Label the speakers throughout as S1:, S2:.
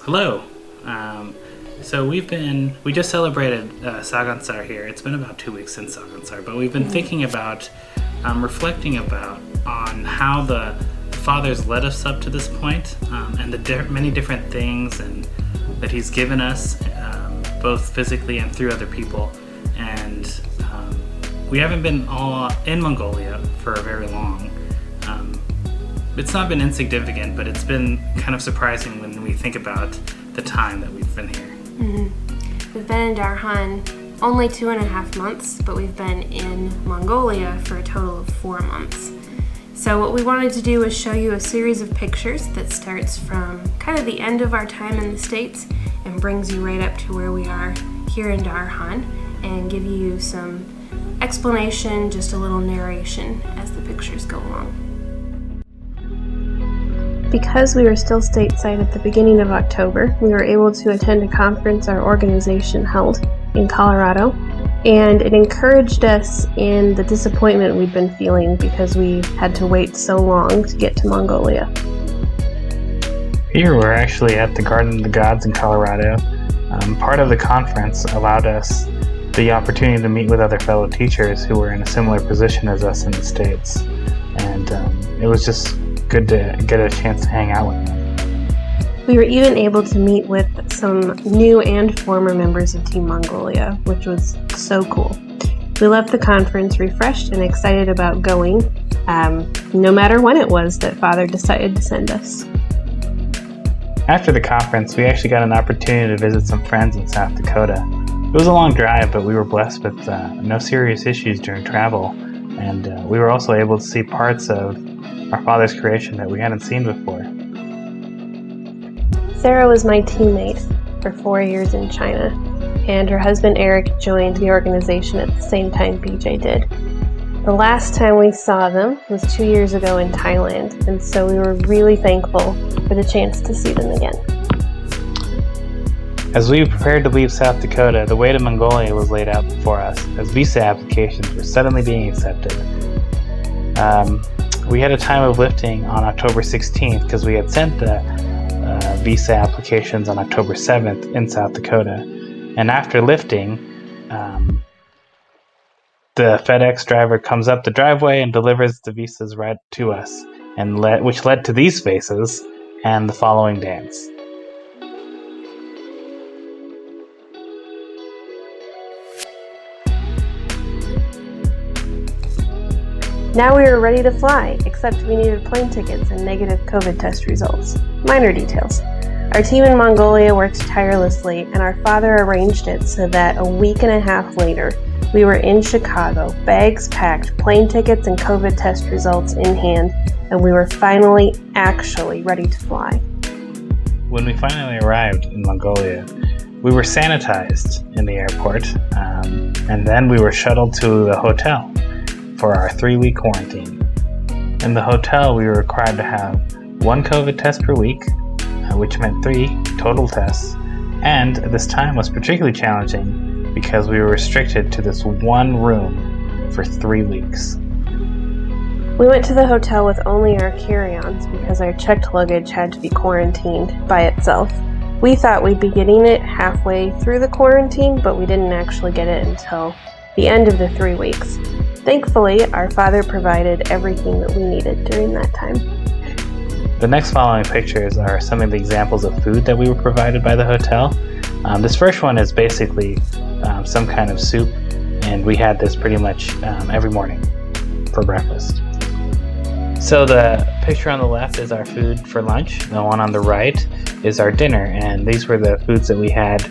S1: Hello. So we just celebrated Цагаан Sar here. It's been about 2 weeks since Цагаан Sar, but we've been thinking about, reflecting on how the Father's led us up to this point, and the many different things and that He's given us, both physically and through other people. And we haven't been all in Mongolia for very long. It's not been insignificant, but it's been kind of surprising when we think about the time that we've been here.
S2: Mm-hmm. We've been in Darhan only 2.5 months, but we've been in Mongolia for a total of 4 months. So what we wanted to do was show you a series of pictures that starts from kind of the end of our time in the States and brings you right up to where we are here in Darhan, and give you some explanation, just a little narration as the pictures go along. Because we were still stateside at the beginning of October, we were able to attend a conference our organization held in Colorado, and it encouraged us in the disappointment we'd been feeling because we had to wait so long to get to Mongolia.
S3: Here we're actually at the Garden of the Gods in Colorado. Part of the conference allowed us the opportunity to meet with other fellow teachers who were in a similar position as us in the States, and it was just good to get a chance to hang out with them.
S2: We were even able to meet with some new and former members of Team Mongolia, which was so cool. We left the conference refreshed and excited about going, no matter when it was that Father decided to send us.
S3: After the conference, we actually got an opportunity to visit some friends in South Dakota. It was a long drive, but we were blessed with no serious issues during travel, and we were also able to see parts of our Father's creation that we hadn't seen before.
S2: Sarah was my teammate for 4 years in China, and her husband Eric joined the organization at the same time BJ did. The last time we saw them was 2 years ago in Thailand, and so we were really thankful for the chance to see them again.
S3: As we prepared to leave South Dakota, the way to Mongolia was laid out before us as visa applications were suddenly being accepted. We had a time of lifting on October 16th because we had sent the visa applications on October 7th in South Dakota. And after lifting, the FedEx driver comes up the driveway and delivers the visas right to us, which led to these faces and the following dance.
S2: Now we were ready to fly, except we needed plane tickets and negative COVID test results. Minor details. Our team in Mongolia worked tirelessly, and our Father arranged it so that a week and a half later, we were in Chicago, bags packed, plane tickets and COVID test results in hand, and we were finally actually ready to fly.
S3: When we finally arrived in Mongolia, we were sanitized in the airport, and then we were shuttled to the hotel for our 3-week quarantine. In the hotel, we were required to have 1 COVID test per week, which meant 3 total tests, and this time was particularly challenging because we were restricted to this one room for 3 weeks.
S2: We went to the hotel with only our carry-ons because our checked luggage had to be quarantined by itself. We thought we'd be getting it halfway through the quarantine, but we didn't actually get it until the end of the 3 weeks. Thankfully, our Father provided everything that we needed during that time.
S3: The next following pictures are some of the examples of food that we were provided by the hotel. This first one is basically some kind of soup, and we had this pretty much every morning for breakfast. So the picture on the left is our food for lunch. The one on the right is our dinner, and these were the foods that we had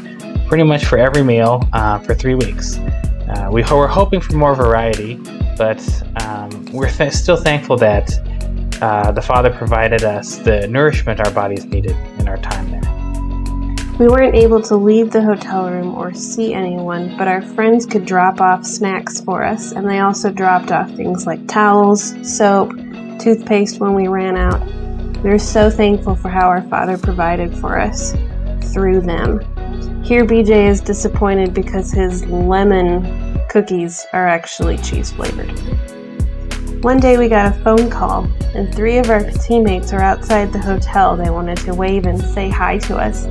S3: pretty much for every meal for 3 weeks. We were hoping for more variety, but we're still thankful that the Father provided us the nourishment our bodies needed in our time there.
S2: We weren't able to leave the hotel room or see anyone, but our friends could drop off snacks for us, and they also dropped off things like towels, soap, toothpaste when we ran out. We were so thankful for how our Father provided for us through them. Here BJ is disappointed because his lemon cookies are actually cheese flavored. One day we got a phone call, and 3 of our teammates were outside the hotel. They wanted to wave and say hi to us.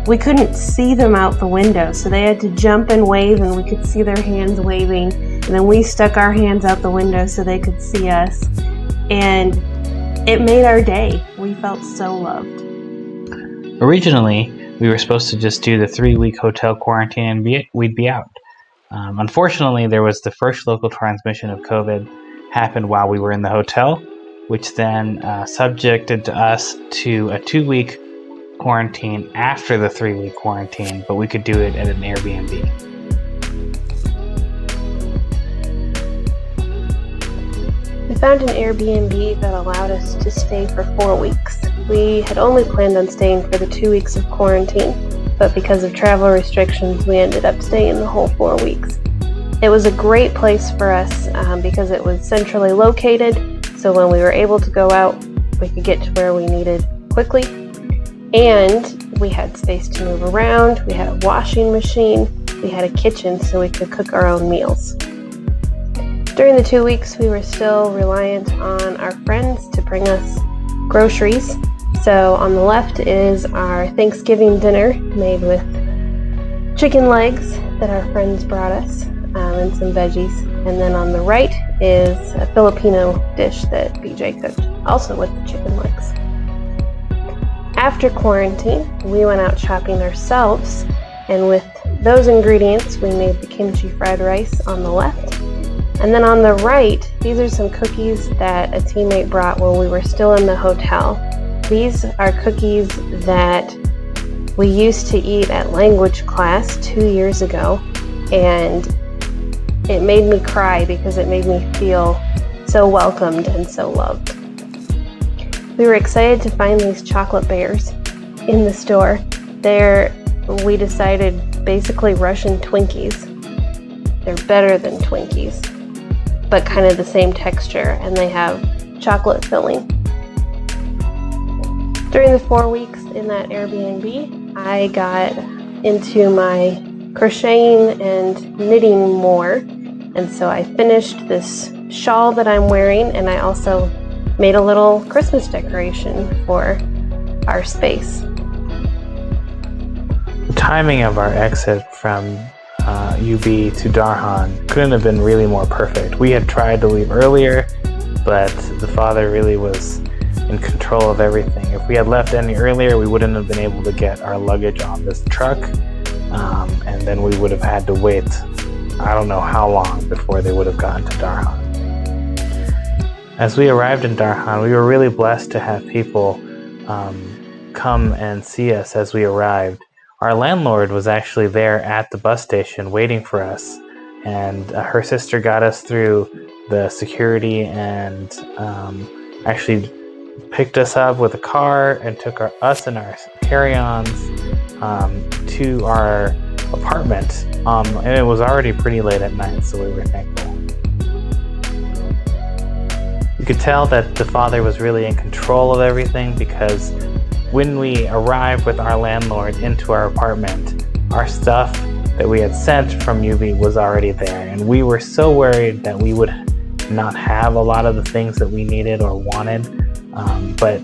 S2: We couldn't see them out the window, so they had to jump and wave, and we could see their hands waving. And then we stuck our hands out the window so they could see us. And it made our day. We felt so loved.
S3: Originally, we were supposed to just do the 3-week hotel quarantine and we'd be out. Unfortunately, there was the first local transmission of COVID happened while we were in the hotel, which then subjected us to a 2-week quarantine after the 3-week quarantine, but we could do it at an Airbnb.
S2: We found an Airbnb that allowed us to stay for 4 weeks. We had only planned on staying for the 2 weeks of quarantine, but because of travel restrictions, we ended up staying the whole 4 weeks. It was a great place for us because it was centrally located, so when we were able to go out, we could get to where we needed quickly, and we had space to move around, we had a washing machine, we had a kitchen so we could cook our own meals. During the 2 weeks, we were still reliant on our friends to bring us groceries. So on the left is our Thanksgiving dinner made with chicken legs that our friends brought us and some veggies. And then on the right is a Filipino dish that BJ cooked, also with the chicken legs. After quarantine, we went out shopping ourselves, and with those ingredients, we made the kimchi fried rice on the left. And then on the right, these are some cookies that a teammate brought when we were still in the hotel. These are cookies that we used to eat at language class 2 years ago, and it made me cry because it made me feel so welcomed and so loved. We were excited to find these chocolate bears in the store. We decided, basically Russian Twinkies. They're better than Twinkies, but kind of the same texture, and they have chocolate filling. During the 4 weeks in that Airbnb, I got into my crocheting and knitting more, and so I finished this shawl that I'm wearing, and I also made a little Christmas decoration for our space.
S3: The timing of our exit from UB to Darhan couldn't have been really more perfect. We had tried to leave earlier, but the father really was in control of everything. If we had left any earlier, we wouldn't have been able to get our luggage on this truck, and then we would have had to wait I don't know how long before they would have gotten to Darhan. As we arrived in Darhan, we were really blessed to have people come and see us as we arrived. Our landlord was actually there at the bus station waiting for us, and her sister got us through the security and actually picked us up with a car and took us and our carry-ons to our apartment, and it was already pretty late at night, so we were thankful. You could tell that the father was really in control of everything, because when we arrived with our landlord into our apartment, our stuff that we had sent from UB was already there, and we were so worried that we would not have a lot of the things that we needed or wanted, but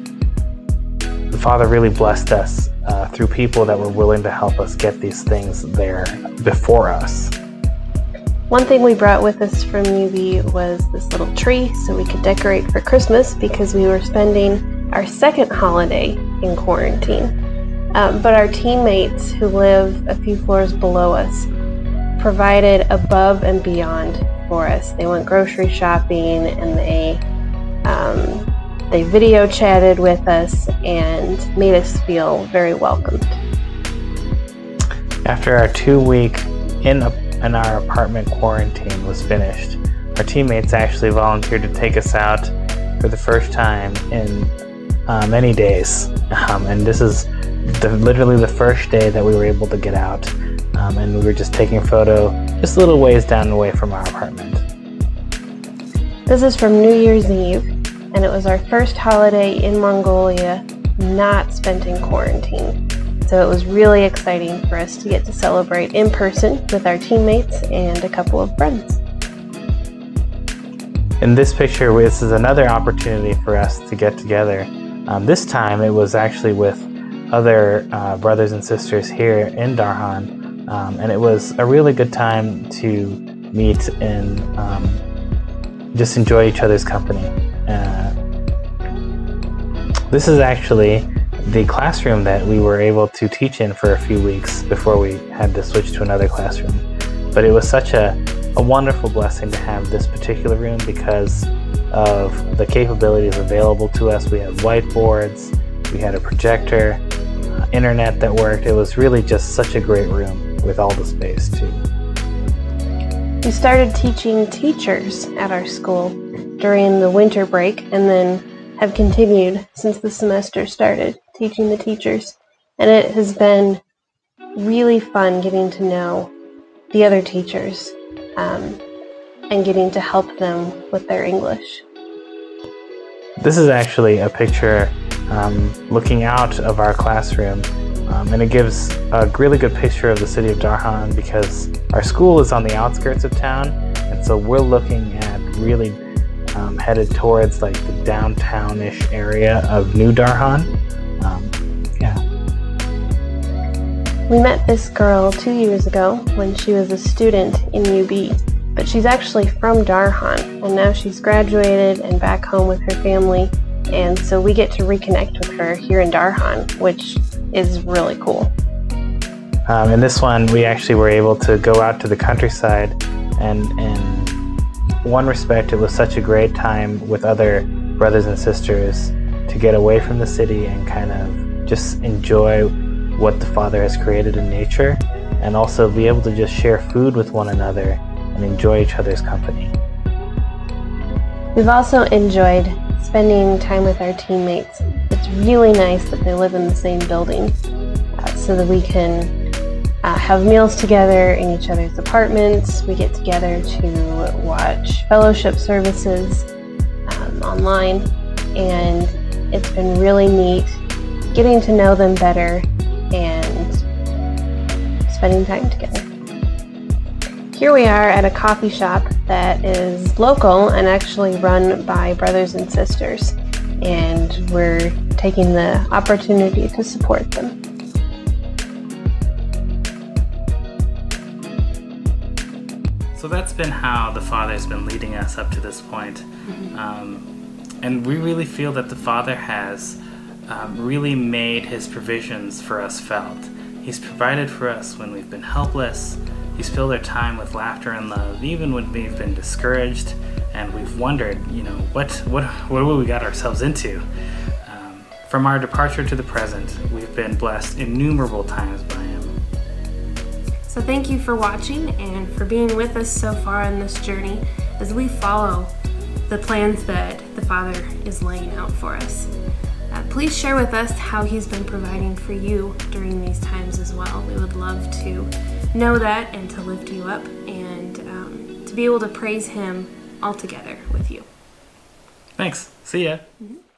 S3: the father really blessed us through people that were willing to help us get these things there before us.
S2: One thing we brought with us from UB was this little tree so we could decorate for Christmas, because we were spending our second holiday in quarantine. But our teammates who live a few floors below us provided above and beyond for us. They went grocery shopping, and they video chatted with us and made us feel very welcomed.
S3: After our 2-week in our apartment quarantine was finished, our teammates actually volunteered to take us out for the first time in many days. And this is literally the first day that we were able to get out. And we were just taking a photo just a little ways down the way from our apartment.
S2: This is from New Year's Eve, and it was our first holiday in Mongolia not spent in quarantine. So it was really exciting for us to get to celebrate in person with our teammates and a couple of friends.
S3: In this picture, this is another opportunity for us to get together. This time it was actually with other brothers and sisters here in Darhan, and it was a really good time to meet and just enjoy each other's company. This is actually the classroom that we were able to teach in for a few weeks before we had to switch to another classroom. But it was such a wonderful blessing to have this particular room because of the capabilities available to us. We had whiteboards, we had a projector, internet that worked. It was really just such a great room with all the space too.
S2: We started teaching teachers at our school during the winter break and then have continued since the semester started teaching the teachers. And it has been really fun getting to know the other teachers and getting to help them with their English.
S3: This is actually a picture looking out of our classroom, and it gives a really good picture of the city of Darhan because our school is on the outskirts of town, and so we're looking at really headed towards like the downtown-ish area of New Darhan.
S2: We met this girl 2 years ago when she was a student in UB, but she's actually from Darhan, and now she's graduated and back home with her family, and so we get to reconnect with her here in Darhan, which is really cool.
S3: In this one, we actually were able to go out to the countryside, and in one respect, it was such a great time with other brothers and sisters to get away from the city and kind of just enjoy what the Father has created in nature, and also be able to just share food with one another and enjoy each other's company.
S2: We've also enjoyed spending time with our teammates. It's really nice that they live in the same building so that we can have meals together in each other's apartments. We get together to watch fellowship services online, and it's been really neat getting to know them better and spending time together. Here we are at a coffee shop that is local and actually run by brothers and sisters, and we're taking the opportunity to support them.
S1: So that's been how the Father's been leading us up to this point. And we really feel that the Father has really made his provisions for us felt. He's provided for us when we've been helpless. He's filled our time with laughter and love, even when we've been discouraged and we've wondered, what we got ourselves into. From our departure to the present, we've been blessed innumerable times by him.
S2: So thank you for watching and for being with us so far on this journey as we follow the plans that the Father is laying out for us. Please share with us how he's been providing for you during these times as well. We would love to know that and to lift you up and to be able to praise him all together with you.
S1: Thanks. See ya.